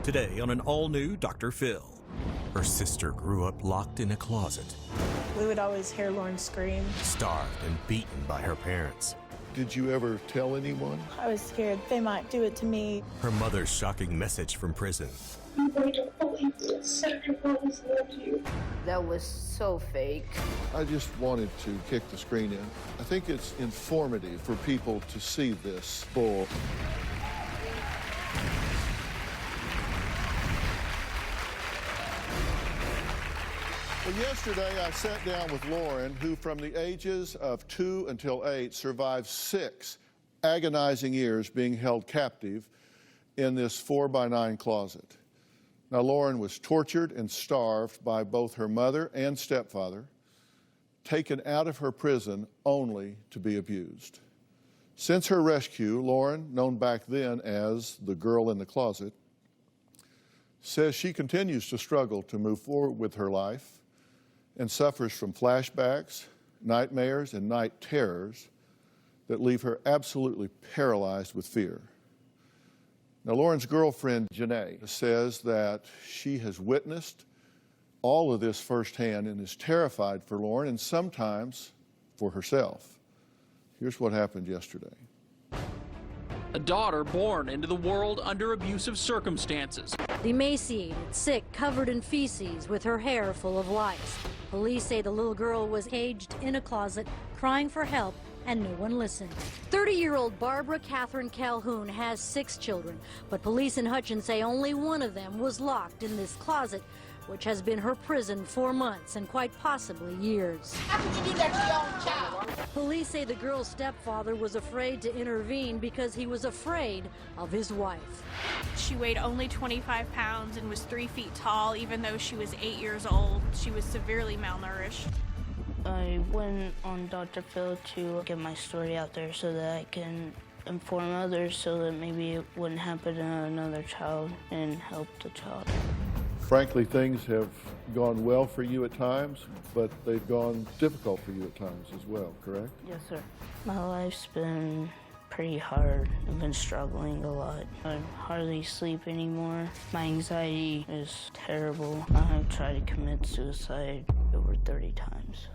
Today on an all-new Dr. Phil. Her sister grew up locked in a closet. We would always hear Lauren scream. Starved and beaten by her parents. Did you ever tell anyone? I was scared they might do it to me. Her mother's shocking message from prison. I'm going to believe this. Everyone has loved you. That was so fake. I just wanted to kick the screen in. I think it's informative for people to see this bull. Well, yesterday I sat down with Lauren, who from the ages of 2 until 8 survived 6 agonizing years being held captive in this 4x9 closet. Now, Lauren was tortured and starved by both her mother and stepfather, taken out of her prison only to be abused. Since her rescue, Lauren, known back then as the girl in the closet, says she continues to struggle to move forward with her life and suffers from flashbacks, nightmares, and night terrors that leave her absolutely paralyzed with fear. Now, Lauren's girlfriend, Janae, says that she has witnessed all of this firsthand and is terrified for Lauren and sometimes for herself. Here's what happened yesterday. A daughter born into the world under abusive circumstances. Emaciated, sick, covered in feces, with her hair full of lice. Police say the little girl was caged in a closet, crying for help, and no one listened. 30-year-old Barbara Catherine Calhoun has 6 children, but police in Hutchins say only one of them was locked in this closet, which has been her prison for months and quite possibly years. How can you do that to your own child? Police say the girl's stepfather was afraid to intervene because he was afraid of his wife. She weighed only 25 pounds and was 3 feet tall, even though she was 8 years old. She was severely malnourished. I went on Dr. Phil to get my story out there so that I can inform others so that maybe it wouldn't happen to another child and help the child. Frankly, things have gone well for you at times, but they've gone difficult for you at times as well, correct? Yes, sir. My life's been pretty hard. I've been struggling a lot. I hardly sleep anymore. My anxiety is terrible. I've tried to commit suicide over 30 times.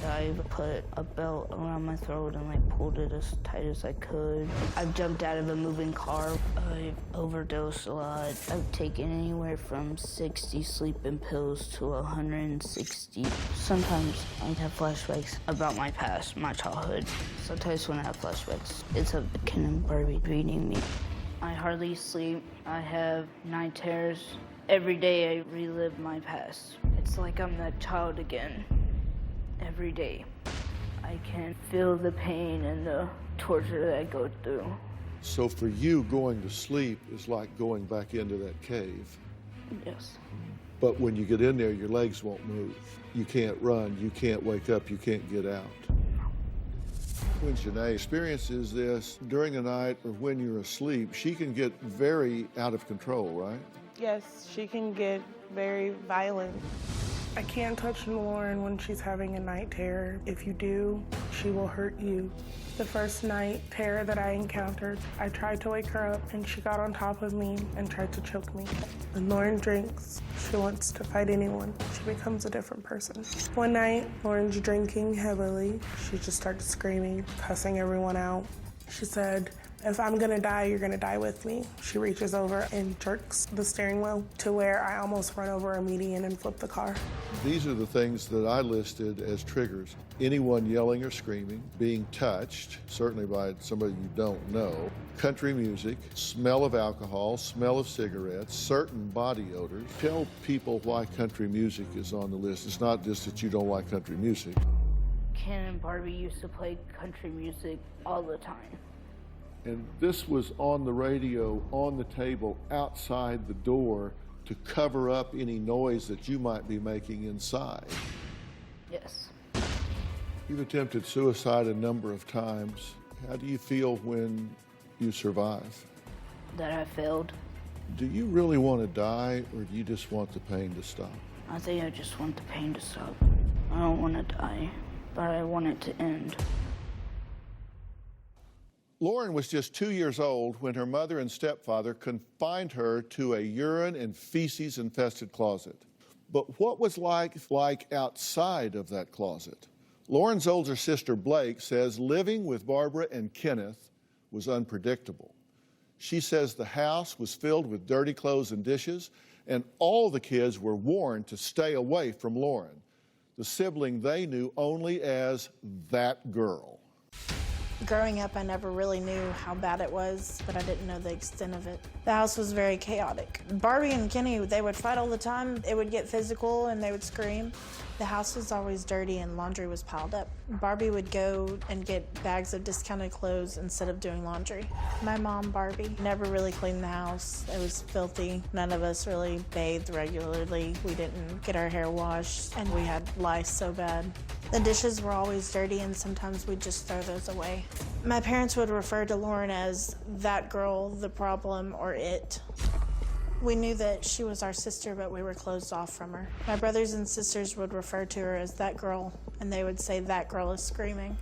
I put a belt around my throat and like pulled it as tight as I could. I've jumped out of a moving car. I've overdosed a lot. I've taken anywhere from 60 sleeping pills to 160. Sometimes I'd have flashbacks about my past, my childhood. Sometimes when I have flashbacks, it's of Ken and Barbie beating me. I hardly sleep. I have night terrors. Every day I relive my past. It's like I'm that child again. Every day. I can feel the pain and the torture that I go through. So for you, going to sleep is like going back into that cave. Yes. But when you get in there, your legs won't move. You can't run, you can't wake up, you can't get out. When Janae experiences this during the night or when you're asleep, she can get very out of control, right? Yes, she can get very violent. I can't touch Lauren when she's having a night terror. If you do, she will hurt you. The first night terror that I encountered, I tried to wake her up and she got on top of me and tried to choke me. When Lauren drinks, she wants to fight anyone. She becomes a different person. One night, Lauren's drinking heavily. She just started screaming, cussing everyone out. She said, "If I'm gonna die, you're gonna die with me." She reaches over and jerks the steering wheel to where I almost run over a median and flip the car. These are the things that I listed as triggers. Anyone yelling or screaming, being touched, certainly by somebody you don't know, country music, smell of alcohol, smell of cigarettes, certain body odors. Tell people why country music is on the list. It's not just that you don't like country music. Ken and Barbie used to play country music all the time. And this was on the radio, on the table, outside the door to cover up any noise that you might be making inside. Yes. You've attempted suicide a number of times. How do you feel when you survive? That I failed. Do you really want to die, or do you just want the pain to stop? I think I just want the pain to stop. I don't want to die, but I want it to end. Lauren was just 2 years old when her mother and stepfather confined her to a urine and feces-infested closet. But what was life like outside of that closet? Lauren's older sister, Blake, says living with Barbara and Kenneth was unpredictable. She says the house was filled with dirty clothes and dishes, and all the kids were warned to stay away from Lauren, the sibling they knew only as that girl. Growing up, I never really knew how bad it was, but I didn't know the extent of it. The house was very chaotic. Barbie and Kenny, they would fight all the time. It would get physical and they would scream. The house was always dirty and laundry was piled up. Barbie would go and get bags of discounted clothes instead of doing laundry. My mom, Barbie, never really cleaned the house. It was filthy. None of us really bathed regularly. We didn't get our hair washed, and we had lice so bad. The dishes were always dirty, and sometimes we'd just throw those away. My parents would refer to Lauren as that girl, the problem, or it. We knew that she was our sister, but we were closed off from her. My brothers and sisters would refer to her as that girl, and they would say, that girl is screaming.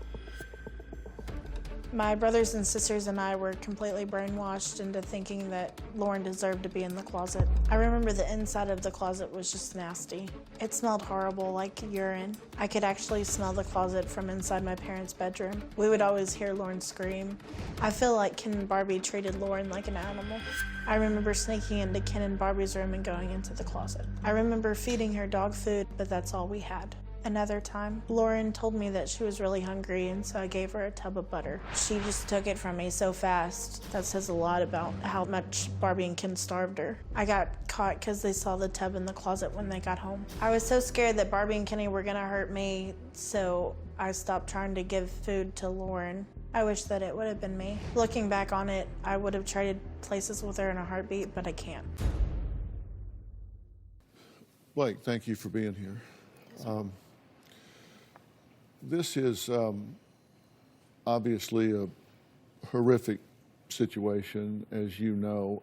My brothers and sisters and I were completely brainwashed into thinking that Lauren deserved to be in the closet. I remember the inside of the closet was just nasty. It smelled horrible, like urine. I could actually smell the closet from inside my parents' bedroom. We would always hear Lauren scream. I feel like Ken and Barbie treated Lauren like an animal. I remember sneaking into Ken and Barbie's room and going into the closet. I remember feeding her dog food, but that's all we had. Another time, Lauren told me that she was really hungry, and so I gave her a tub of butter. She just took it from me so fast. That says a lot about how much Barbie and Ken starved her. I got caught because they saw the tub in the closet when they got home. I was so scared that Barbie and Kenny were gonna hurt me, so I stopped trying to give food to Lauren. I wish that it would have been me. Looking back on it, I would have traded places with her in a heartbeat, but I can't. Blake, thank you for being here. This is obviously a horrific situation, as you know.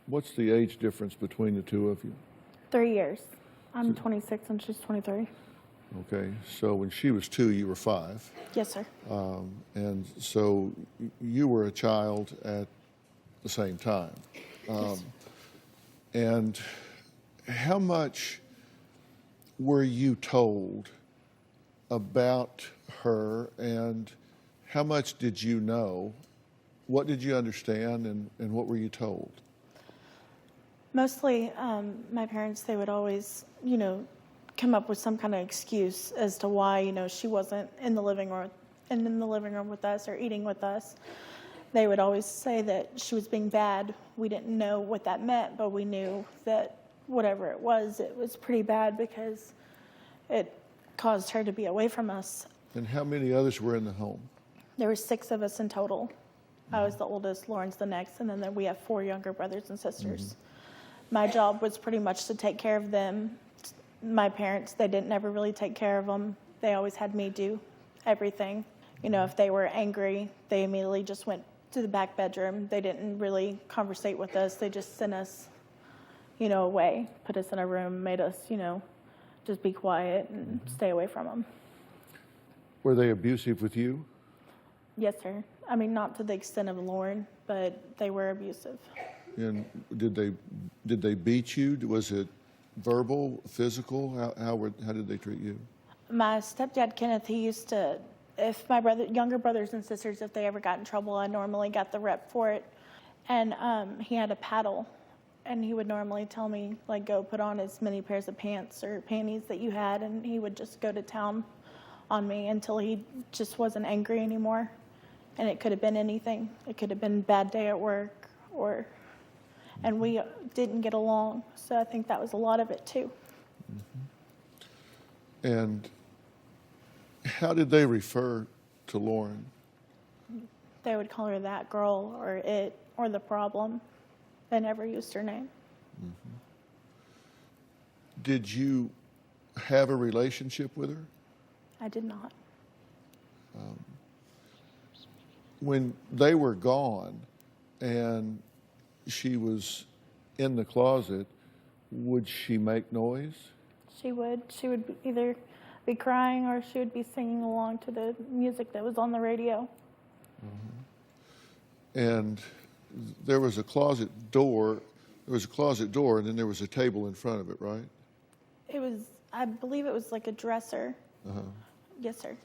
What's the age difference between the two of you? 3 years. I'm 26 and she's 23. Okay, so when she was 2, you were 5. Yes, sir. And so you were a child at the same time. Yes. And how much were you told about her, and how much did you know? What did you understand, and what were you told? Mostly, my parents, they would always, come up with some kind of excuse as to why, she wasn't in the living room with us or eating with us. They would always say that she was being bad. We didn't know what that meant, but we knew that whatever it was pretty bad because it caused her to be away from us. And how many others were in the home? There were 6 of us in total. I was the oldest, Lauren's the next, and then we have 4 younger brothers and sisters. My job was pretty much to take care of them. My parents, they didn't ever really take care of them. They always had me do everything. If they were angry, they immediately just went to the back bedroom. They didn't really conversate with us. They just sent us, away, put us in a room, made us, just be quiet and stay away from them. Were they abusive with you? Yes, sir. I mean, not to the extent of Lauren, but they were abusive. And did they beat you? Was it verbal, physical? How did they treat you? My stepdad, Kenneth, he used to, if my younger brothers and sisters, if they ever got in trouble, I normally got the rep for it. And he had a paddle. And he would normally tell me, go put on as many pairs of pants or panties that you had, and he would just go to town on me until he just wasn't angry anymore. And it could have been anything. It could have been a bad day at work, and we didn't get along. So I think that was a lot of it too. And how did they refer to Lauren? They would call her that girl or it or the problem. They never used her name. Did you have a relationship with her? I did not. When they were gone and she was in the closet, would she make noise? She would. She would either be crying or she would be singing along to the music that was on the radio. and there was a closet door. There was a closet door, and then there was a table in front of it, right? It was, I believe it was like a dresser. Yes, sir.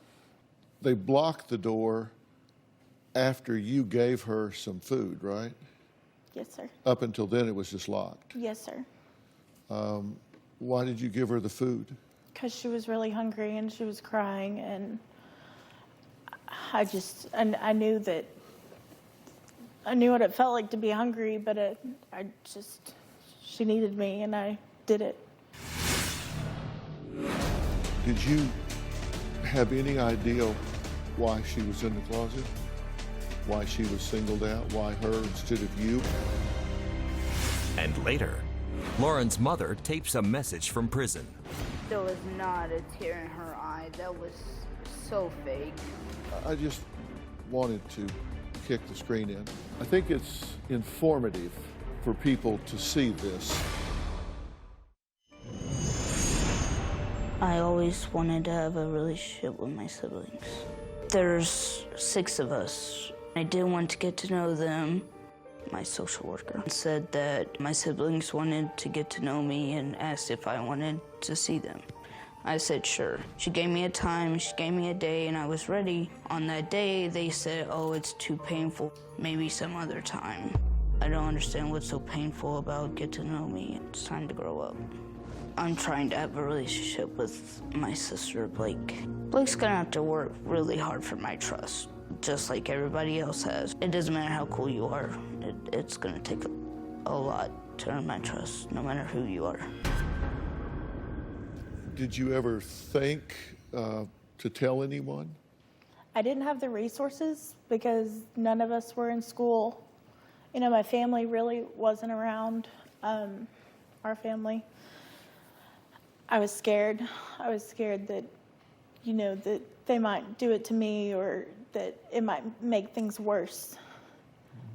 They blocked the door after you gave her some food, right? Yes, sir. Up until then, it was just locked. Yes, sir. Why did you give her the food? Because she was really hungry and she was crying, and I knew that, I knew what it felt like to be hungry, but she needed me, and I did it. Did you have any idea why she was in the closet? Why she was singled out? Why her instead of you? And later, Lauren's mother tapes a message from prison. There was not a tear in her eye. That was so fake. I just wanted to kick the screen in. I think it's informative for people to see this. I always wanted to have a relationship with my siblings. There's 6 of us. I did want to get to know them. My social worker said that my siblings wanted to get to know me and asked if I wanted to see them. I said sure. She gave me a time, she gave me a day, and I was ready. On that day, they said, oh, it's too painful, maybe some other time. I don't understand what's so painful about get to know me. It's time to grow up. I'm trying to have a relationship with my sister, Blake. Blake's gonna have to work really hard for my trust, just like everybody else has. It doesn't matter how cool you are. It's gonna take a lot to earn my trust, no matter who you are. Did you ever think to tell anyone? I didn't have the resources because none of us were in school. You know, my family really wasn't around, our family. I was scared. I was scared that, you know, that they might do it to me or that it might make things worse.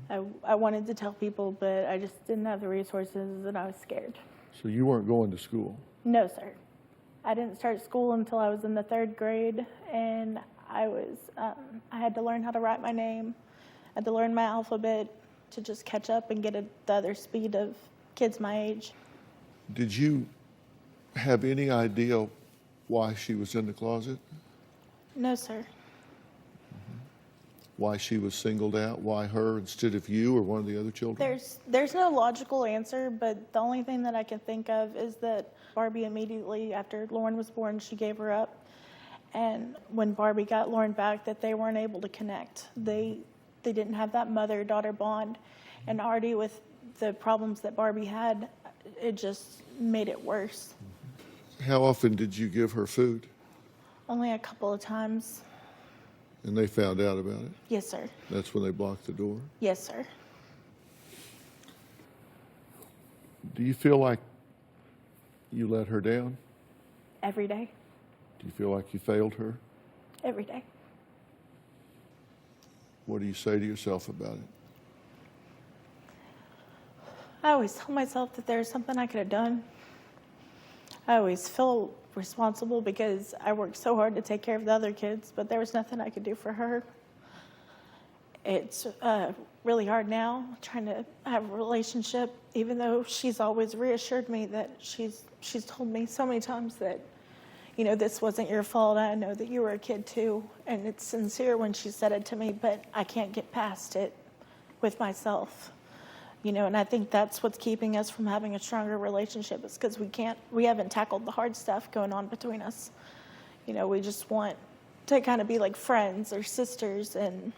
I wanted to tell people, but I just didn't have the resources and I was scared. So you weren't going to school? No, sir. I didn't start school until I was in the 3rd grade, and I had to learn how to write my name. I had to learn my alphabet to just catch up and get at the other speed of kids my age. Did you have any idea why she was in the closet? No, sir. Why she was singled out? Why her instead of you or one of the other children? There's no logical answer, but the only thing that I can think of is that Barbie immediately after Lauren was born, she gave her up. And when Barbie got Lauren back, that they weren't able to connect. They didn't have that mother-daughter bond. And already with the problems that Barbie had, it just made it worse. How often did you give her food? Only a couple of times. And they found out about it? Yes, sir. That's when they blocked the door? Yes, sir. Do you feel like you let her down? Every day. Do you feel like you failed her? Every day. What do you say to yourself about it? I always tell myself that there's something I could have done. I always feel responsible because I worked so hard to take care of the other kids, but there was nothing I could do for her. It's really hard now trying to have a relationship, even though she's always reassured me that she's told me so many times that, you know, this wasn't your fault. I know that you were a kid too. And it's sincere when she said it to me, but I can't get past it with myself. You know, and I think that's what's keeping us from having a stronger relationship is because we haven't tackled the hard stuff going on between us. You know, we just want to kind of be like friends or sisters, and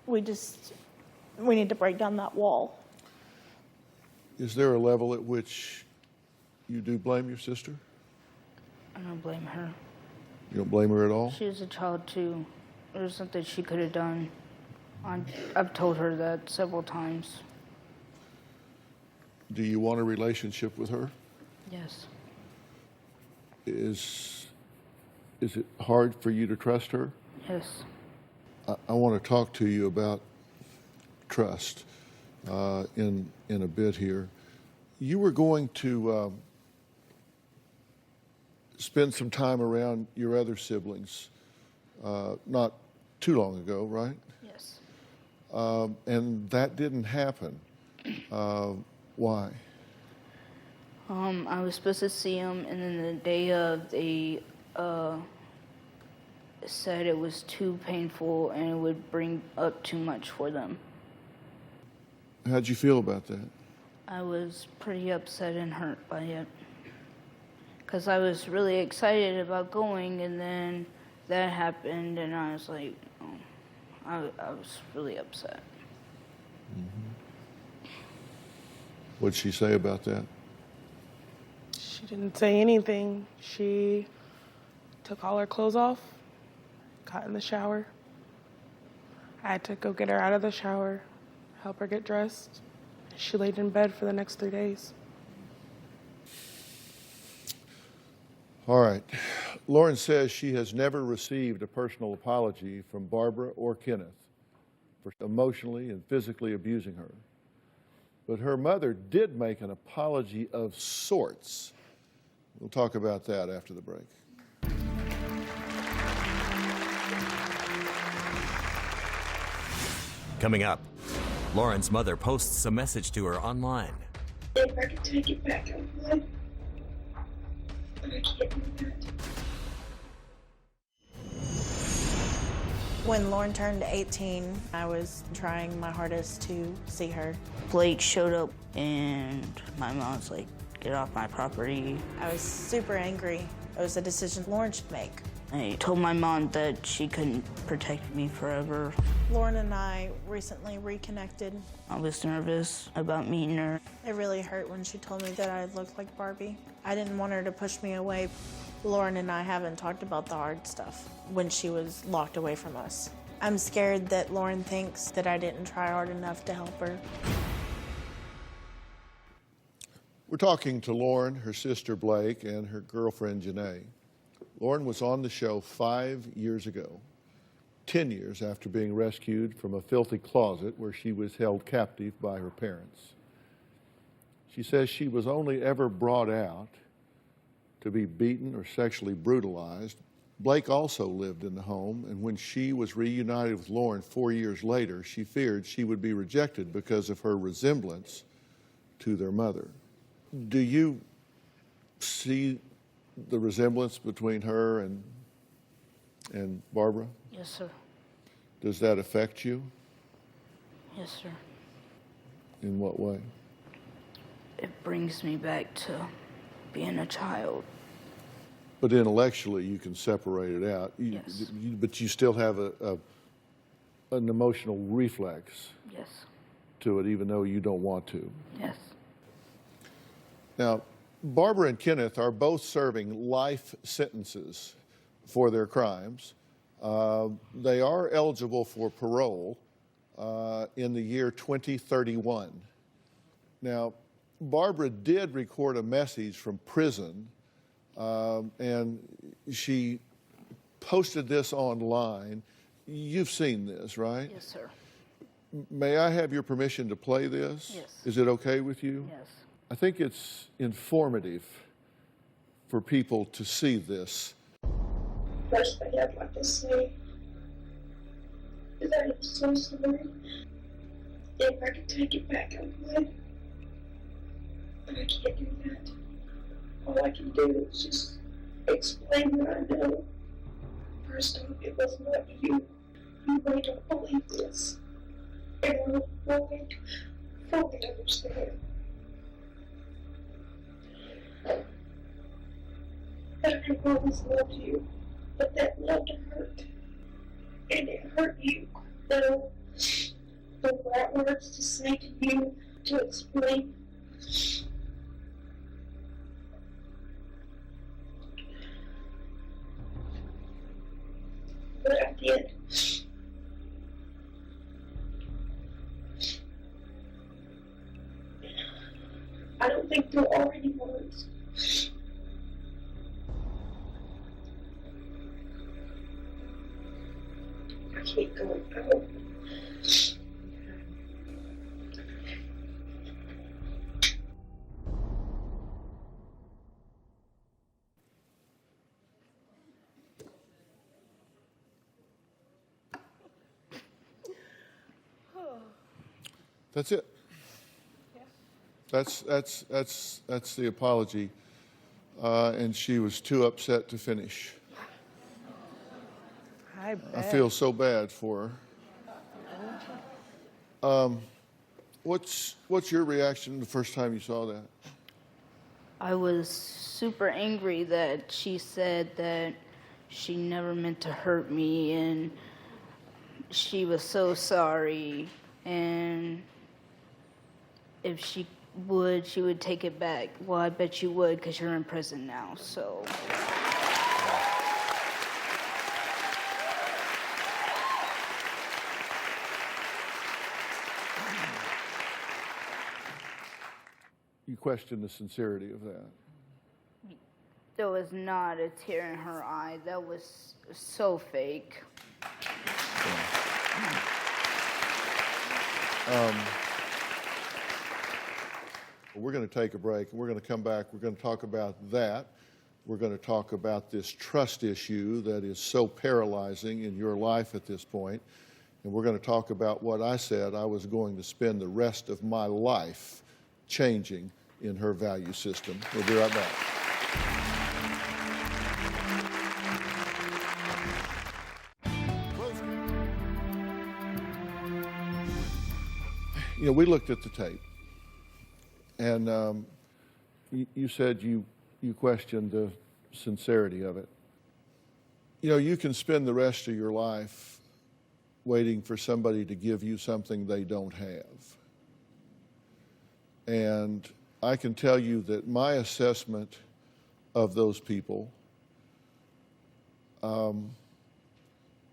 we need to break down that wall. Is there a level at which you do blame your sister? I don't blame her. You don't blame her at all? She was a child too. There's something she could have done. I've told her that several times. Do you want a relationship with her? Yes. Is it hard for you to trust her? Yes. I want to talk to you about trust in a bit here. You were going to spend some time around your other siblings not too long ago, right? Yes. and that didn't happen. Why? I was supposed to see him, and then the day of, they said it was too painful and it would bring up too much for them. How'd you feel about that? I was pretty upset and hurt by it, because I was really excited about going, and then that happened, and I was like, oh, I was really upset. Mm-hmm. What'd she say about that? She didn't say anything. She took all her clothes off, got in the shower. I had to go get her out of the shower, help her get dressed. She laid in bed for the next 3 days. All right. Lauren says she has never received a personal apology from Barbara or Kenneth for emotionally and physically abusing her. But her mother did make an apology of sorts. We'll talk about that after the break. Coming up, Lauren's mother posts a message to her online. If I could take it back, I would. But I can't do that. When Lauren turned 18, I was trying my hardest to see her. Blake showed up, and my mom's like, get off my property. I was super angry. It was a decision Lauren should make. I told my mom that she couldn't protect me forever. Lauren and I recently reconnected. I was nervous about meeting her. It really hurt when she told me that I looked like Barbie. I didn't want her to push me away. Lauren and I haven't talked about the hard stuff when she was locked away from us. I'm scared that Lauren thinks that I didn't try hard enough to help her. We're talking to Lauren, her sister Blake, and her girlfriend Janae. Lauren was on the show 5 years ago, 10 years after being rescued from a filthy closet where she was held captive by her parents. She says she was only ever brought out to be beaten or sexually brutalized. Blake also lived in the home, and when she was reunited with Lauren 4 years later, she feared she would be rejected because of her resemblance to their mother. Do you see the resemblance between her and Barbara? Yes, sir. Does that affect you? Yes, sir. In what way? It brings me back to being a child. But intellectually, you can separate it out. Yes. But you still have an emotional reflex Yes. to it, even though you don't want to. Yes. Now, Barbara and Kenneth are both serving life sentences for their crimes. They are eligible for parole in the year 2031. Now, Barbara did record a message from prison, and she posted this online. You've seen this, right? Yes, sir. May I have your permission to play this? Yes. Is it okay with you? Yes. I think it's informative for people to see this. First thing I'd like to say is I am so sorry. If I could take it back, I would. But I can't do that. All I can do is just explain what I know. First off, it was not you. You may not believe this. And I will fully understand. But I always loved you. But that love hurt. And it hurt you. Know the right words to say to you, to explain. But I did. I don't think there are any words. I can't go out. That's it. That's the apology, and she was too upset to finish. I feel so bad for her. What's your reaction the first time you saw that? I was super angry that she said that she never meant to hurt me and she was so sorry, and if she would take it back. Well, I bet you would, because you're in prison now, so. You question the sincerity of that. There was not a tear in her eye. That was so fake. We're going to take a break, and we're going to come back. We're going to talk about that. We're going to talk about this trust issue that is so paralyzing in your life at this point. And we're going to talk about what I said I was going to spend the rest of my life changing in her value system. We'll be right back. You know, we looked at the tape, and you said you questioned the sincerity of it. You know, you can spend the rest of your life waiting for somebody to give you something they don't have. And I can tell you that my assessment of those people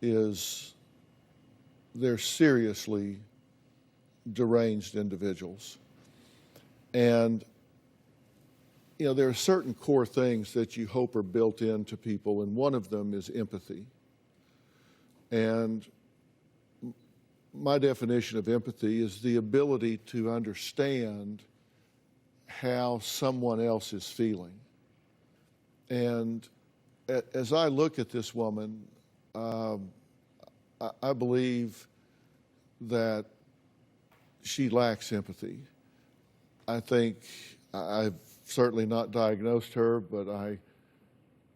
is they're seriously deranged individuals. And, you know, there are certain core things that you hope are built into people, and one of them is empathy. And my definition of empathy is the ability to understand how someone else is feeling. And as I look at this woman, I believe that she lacks empathy. I think I've certainly not diagnosed her, but I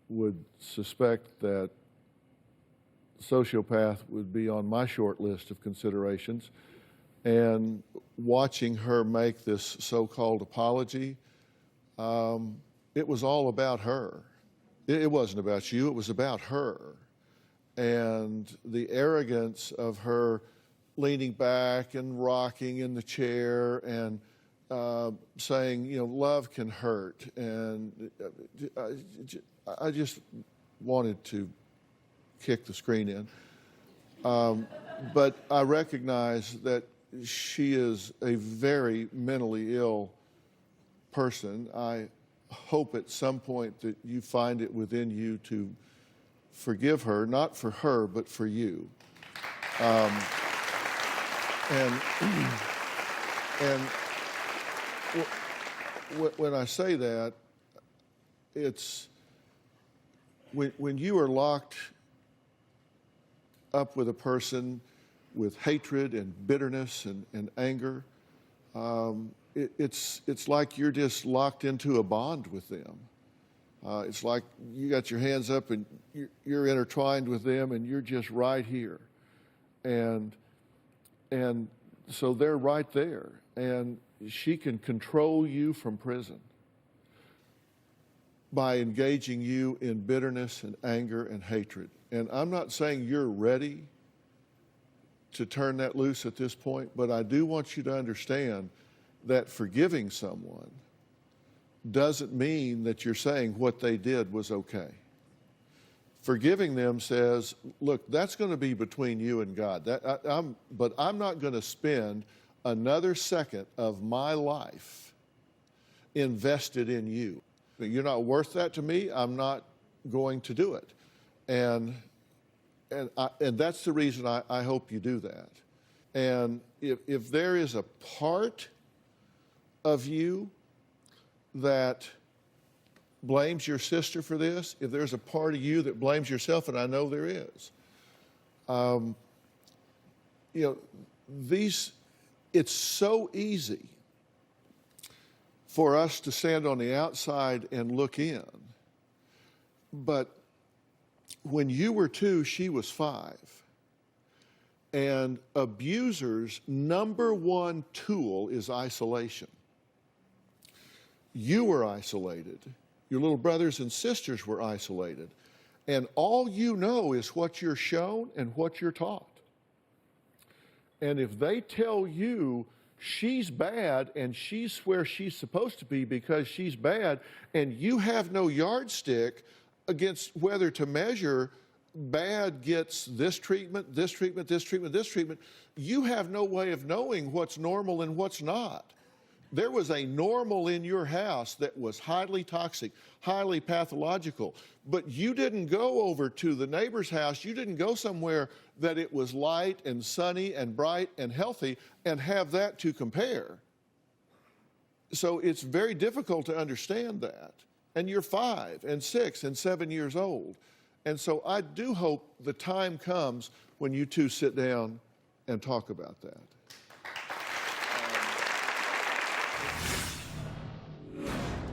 would suspect that sociopath would be on my short list of considerations. And watching her make this so-called apology, it was all about her. It wasn't about you, it was about her. And the arrogance of her leaning back and rocking in the chair and saying, you know, love can hurt. And I just wanted to kick the screen in. But I recognize that she is a very mentally ill person. I hope at some point that you find it within you to forgive her, not for her, but for you. When I say that, it's when you are locked up with a person with hatred and bitterness and anger, it's like you're just locked into a bond with them. It's like you got your hands up and you're intertwined with them and you're just right here. And so they're right there. And she can control you from prison by engaging you in bitterness and anger and hatred. And I'm not saying you're ready to turn that loose at this point, but I do want you to understand that forgiving someone doesn't mean that you're saying what they did was okay. Forgiving them says, look, that's going to be between you and God. But I'm not going to spend another second of my life invested in you. You're not worth that to me. I'm not going to do it. And that's the reason I hope you do that. And if there is a part of you that blames your sister for this, if there's a part of you that blames yourself, and I know there is, you know, these It's so easy for us to stand on the outside and look in. But when you were 2, she was 5. And abusers' number one tool is isolation. You were isolated. Your little brothers and sisters were isolated. And all you know is what you're shown and what you're taught. And if they tell you she's bad and she's where she's supposed to be because she's bad, and you have no yardstick against whether to measure bad gets this treatment, this treatment, this treatment, this treatment, you have no way of knowing what's normal and what's not. There was a normal in your house that was highly toxic, highly pathological, but you didn't go over to the neighbor's house, you didn't go somewhere that it was light and sunny and bright and healthy and have that to compare. So it's very difficult to understand that. And you're 5 and 6 and 7 years old. And so I do hope the time comes when you two sit down and talk about that.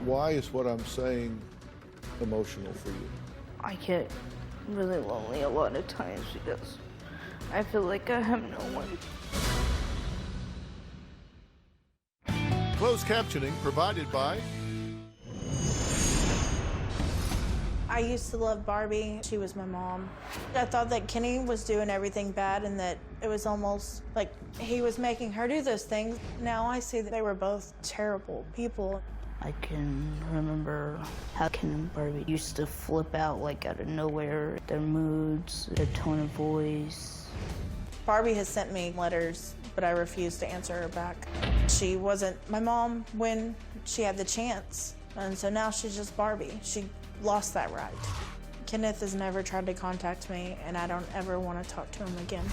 Why is what I'm saying emotional for you? I get really lonely a lot of times because I feel like I have no one. Closed captioning provided by... I used to love Barbie. She was my mom. I thought that Kenny was doing everything bad and that it was almost like he was making her do those things. Now I see that they were both terrible people. I can remember how Ken and Barbie used to flip out like out of nowhere. Their moods, their tone of voice. Barbie has sent me letters, but I refuse to answer her back. She wasn't my mom when she had the chance, and so now she's just Barbie. She lost that right. Kenneth has never tried to contact me, and I don't ever want to talk to him again.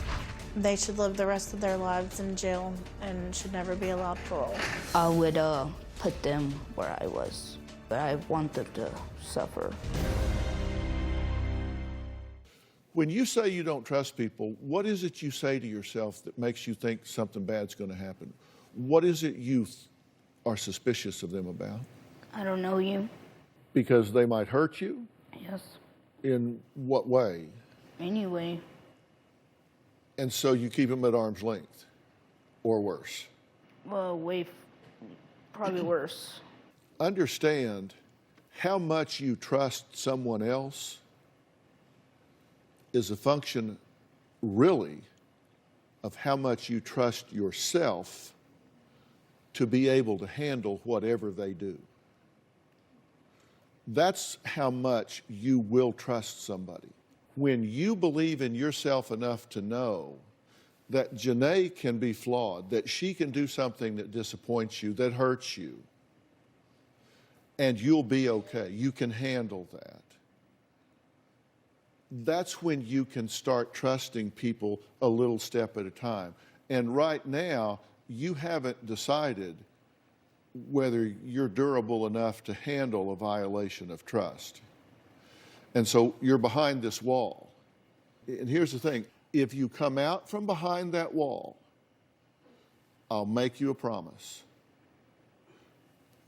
They should live the rest of their lives in jail and should never be allowed parole. I would put them where I was, but I want them to suffer. When you say you don't trust people, what is it you say to yourself that makes you think something bad's going to happen? What is it you are suspicious of them about? I don't know you. Because they might hurt you? Yes. In what way? Anyway. And so you keep them at arm's length, or worse? Well, probably worse. Understand how much you trust someone else is a function, really, of how much you trust yourself to be able to handle whatever they do. That's how much you will trust somebody. When you believe in yourself enough to know that Janae can be flawed, that she can do something that disappoints you, that hurts you, and you'll be okay, you can handle that. That's when you can start trusting people a little step at a time. And right now, you haven't decided whether you're durable enough to handle a violation of trust. And so you're behind this wall. And here's the thing, if you come out from behind that wall, I'll make you a promise.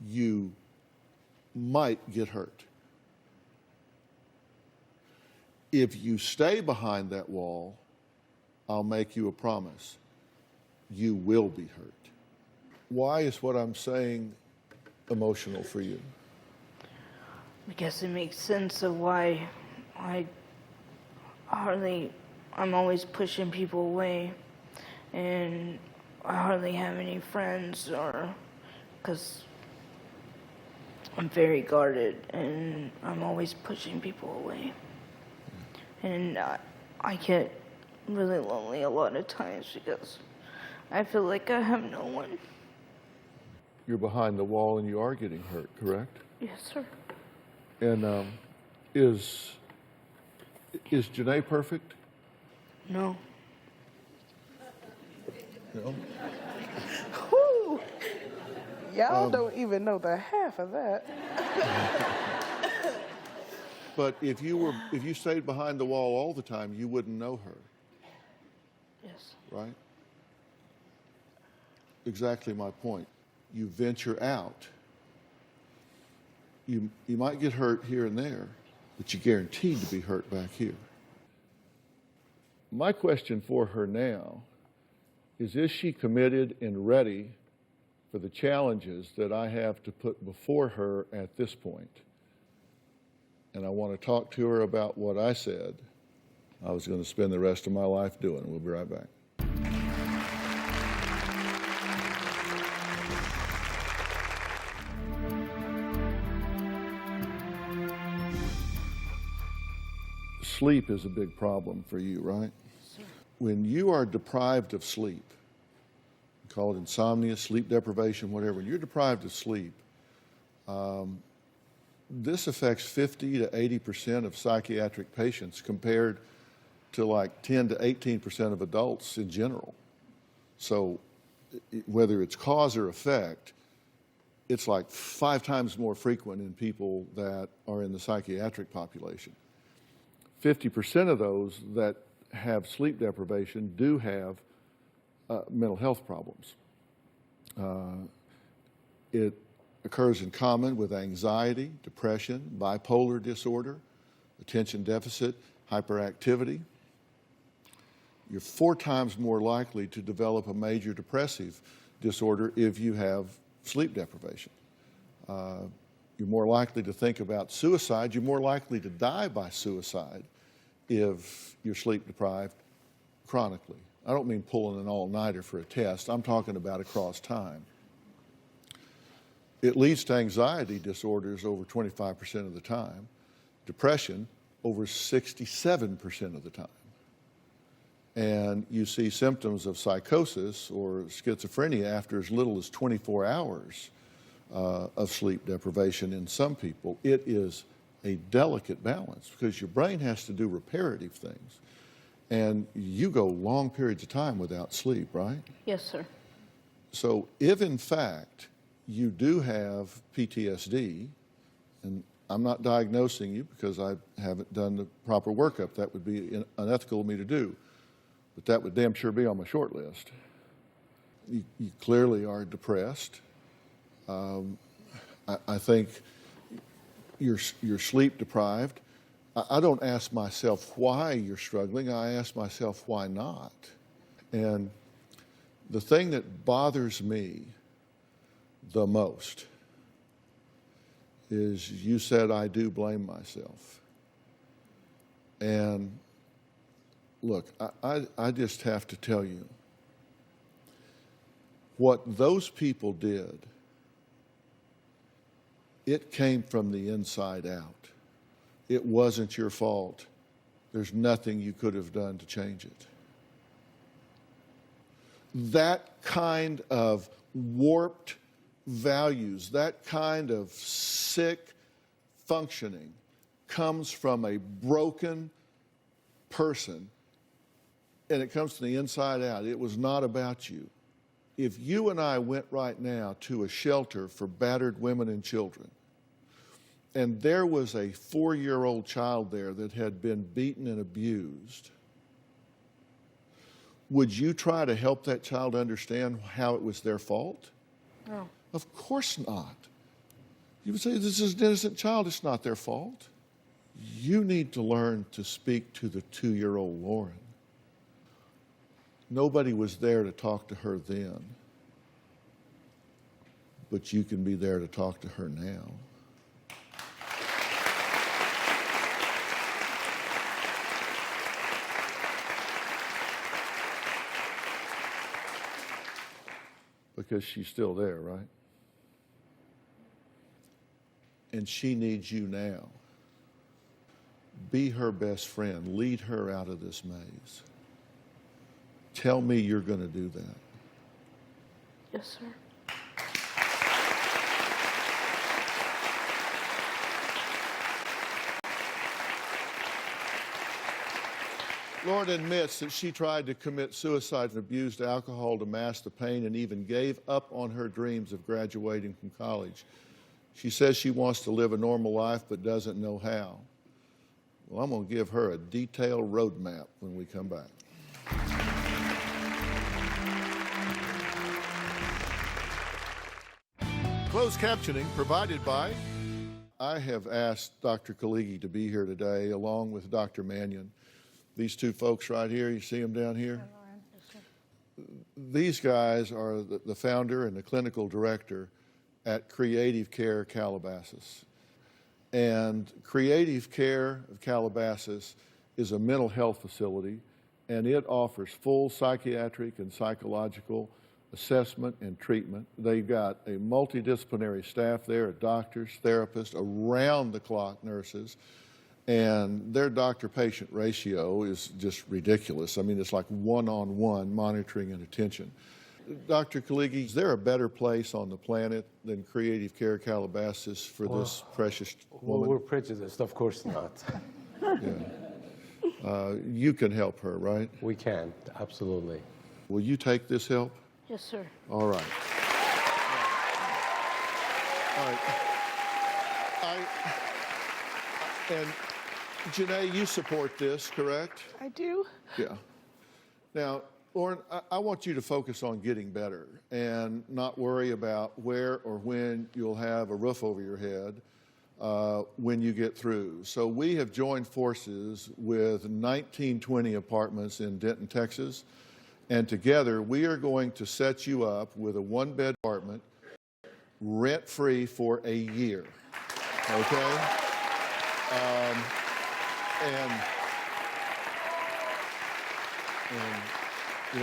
You might get hurt. If you stay behind that wall, I'll make you a promise. You will be hurt. Why is what I'm saying emotional for you? I guess it makes sense of why I'm always pushing people away, and I hardly have any friends, or because I'm very guarded and I'm always pushing people away. And I get really lonely a lot of times because I feel like I have no one. You're behind the wall and you are getting hurt, correct? Yes, sir. And is Janae perfect? No. No? Whew. Y'all don't even know the half of that. But if you stayed behind the wall all the time, you wouldn't know her. Yes. Right? exactly my point. You venture out. You might get hurt here and there, but you're guaranteed to be hurt back here. My question for her now is she committed and ready for the challenges that I have to put before her at this point? And I want to talk to her about what I said I was going to spend the rest of my life doing. We'll be right back. Sleep is a big problem for you, right? When you are deprived of sleep, call it insomnia, sleep deprivation, whatever, when you're deprived of sleep, this affects 50 to 80% of psychiatric patients compared to like 10 to 18% of adults in general. So whether it's cause or effect, it's like 5 times more frequent in people that are in the psychiatric population. 50% of those that have sleep deprivation do have mental health problems. It occurs in common with anxiety, depression, bipolar disorder, attention deficit, hyperactivity. You're 4 times more likely to develop a major depressive disorder if you have sleep deprivation. You're more likely to think about suicide. You're more likely to die by suicide if you're sleep deprived chronically. I don't mean pulling an all-nighter for a test. I'm talking about across time. It leads to anxiety disorders over 25% of the time, depression over 67% of the time. And you see symptoms of psychosis or schizophrenia after as little as 24 hours of sleep deprivation in some people. It is a delicate balance because your brain has to do reparative things. And you go long periods of time without sleep, right? Yes, sir. So if in fact you do have PTSD, and I'm not diagnosing you because I haven't done the proper workup, that would be unethical of me to do, but that would damn sure be on my short list. You clearly are depressed. I think you're sleep deprived. I don't ask myself why you're struggling. I ask myself why not. And the thing that bothers me the most is you said I do blame myself. And look, I just have to tell you, what those people did, it came from the inside out. It wasn't your fault. There's nothing you could have done to change it. That kind of warped values, that kind of sick functioning comes from a broken person, and it comes from the inside out. It was not about you. If you and I went right now to a shelter for battered women and children, and there was a 4-year-old child there that had been beaten and abused, would you try to help that child understand how it was their fault? No. Of course not. You would say, this is an innocent child, it's not their fault. You need to learn to speak to the 2-year-old Lauren. Nobody was there to talk to her then, but you can be there to talk to her now. Because she's still there, right? And she needs you now. Be her best friend. Lead her out of this maze. Tell me you're going to do that. Yes, sir. Lauren admits that she tried to commit suicide and abused alcohol to mask the pain and even gave up on her dreams of graduating from college. She says she wants to live a normal life but doesn't know how. Well, I'm going to give her a detailed roadmap when we come back. Closed captioning provided by... I have asked Dr. Kaligi to be here today, along with Dr. Mannion. These two folks right here, you see them down here? These guys are the founder and the clinical director at Creative Care Calabasas. And Creative Care of Calabasas is a mental health facility, and it offers full psychiatric and psychological assessment and treatment. They've got a multidisciplinary staff there, doctors, therapists, around-the-clock nurses, and their doctor-patient ratio is just ridiculous. I mean, it's like one-on-one monitoring and attention. Dr. Kaligi, is there a better place on the planet than Creative Care Calabasas for this precious woman? Well, we're prejudiced, of course not. Yeah. You can help her, right? We can, absolutely. Will you take this help? Yes, sir. All right. All right. And Janae, you support this, correct? I do. Yeah. Now, Lauren, I want you to focus on getting better and not worry about where or when you'll have a roof over your head when you get through. So we have joined forces with 1920 Apartments in Denton, Texas. And together, we are going to set you up with a one-bed apartment, rent-free for a year, okay? And you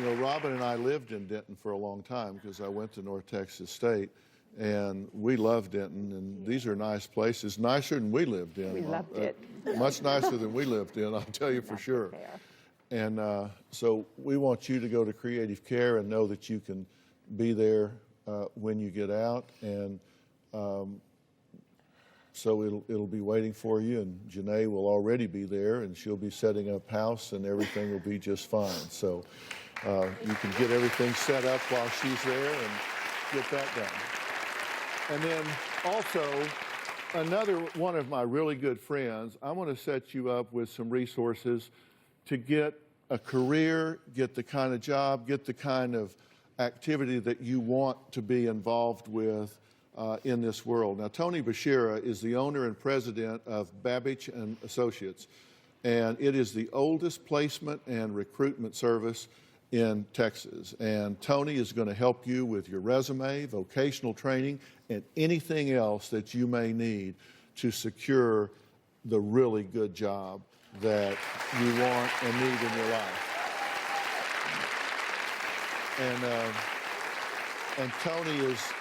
know, Robin and I lived in Denton for a long time because I went to North Texas State, and we love Denton, and these are nice places, nicer than we lived in. We loved it. Much nicer than we lived in, I'll tell you for sure. And so we want you to go to Creative Care and know that you can be there when you get out. And so it'll be waiting for you, and Janae will already be there, and she'll be setting up house, and everything will be just fine. So you can get everything set up while she's there and get that done. And then also, another one of my really good friends, I want to set you up with some resources to get a career, get the kind of job, get the kind of activity that you want to be involved with in this world. Now, Tony Bashira is the owner and president of Babbage and Associates, and it is the oldest placement and recruitment service in Texas. And Tony is going to help you with your resume, vocational training, and anything else that you may need to secure the really good job that you want and need in your life. And Tony is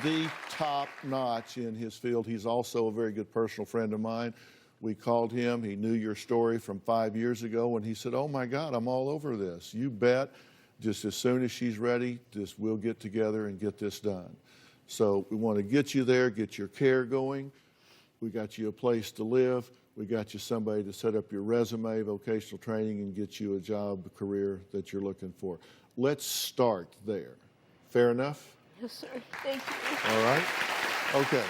the top notch in his field. He's also a very good personal friend of mine. We called him. He knew your story from 5 years ago, and he said, "Oh my God, I'm all over this. You bet. Just as soon as she's ready, we'll get together and get this done." So we want to get you there, get your care going. We got you a place to live. We got you somebody to set up your resume, vocational training, and get you a job, a career that you're looking for. Let's start there. Fair enough? Yes, sir. Thank you. All right? Okay.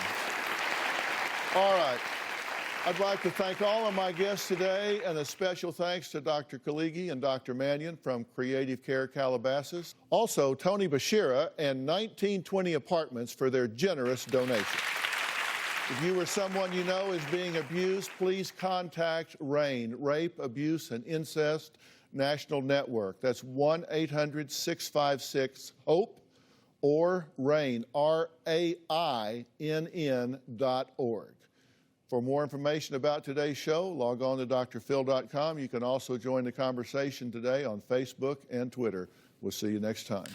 All right. I'd like to thank all of my guests today, and a special thanks to Dr. Kaligi and Dr. Mannion from Creative Care Calabasas. Also, Tony Bashira and 1920 Apartments for their generous donation. If you or someone you know is being abused, please contact RAIN, Rape, Abuse, and Incest National Network. That's 1-800-656-HOPE or RAIN, RAINN.org. For more information about today's show, log on to drphil.com. You can also join the conversation today on Facebook and Twitter. We'll see you next time.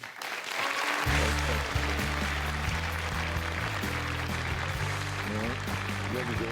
Let me do it.